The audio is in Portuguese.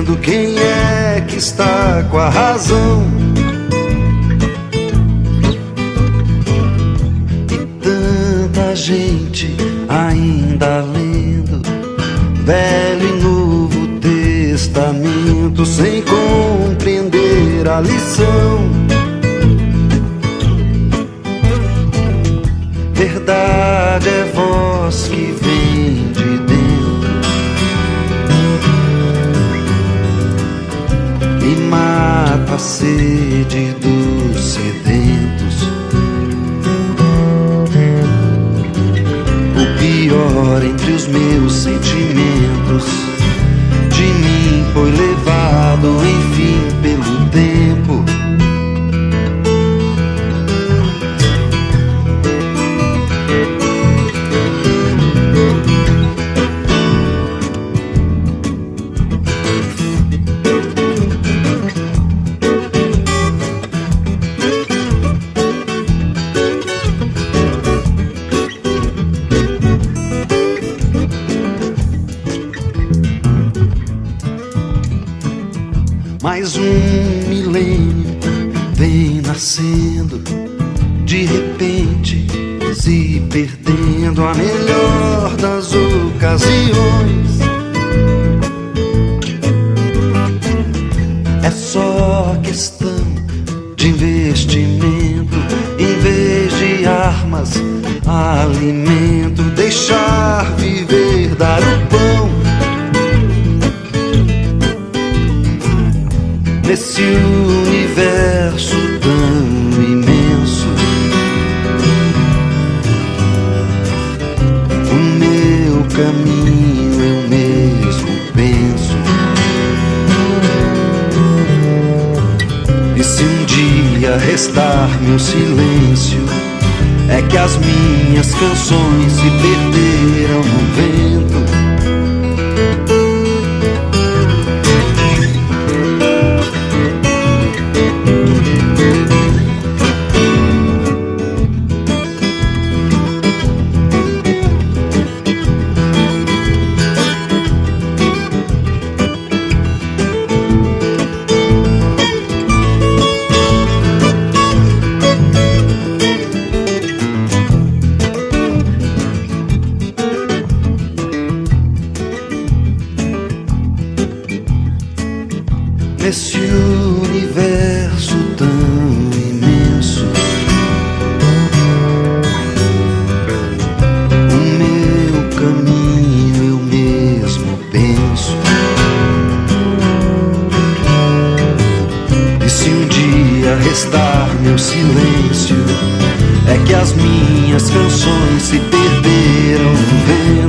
dizendo quem é que está com a razão. E tanta gente ainda lendo Velho e Novo Testamento sem compreender a lição. Verdade é voz que vem de dentro e mata a sede dos sedentos. O pior entre os meus sentimentos de mim foi levado, enfim, pelo tempo. Mais um milênio vem nascendo, de repente se perdendo a melhor das ocasiões. É só questão de investimento, em vez de armas, alimento, deixar viver, dar o pão. Nesse universo tão imenso, o meu caminho eu mesmo penso. E se um dia restar meu silêncio, é que as minhas canções se perderam no vento. Nesse universo tão imenso, o meu caminho eu mesmo penso. E se um dia restar meu silêncio, é que as minhas canções se perderam no vento.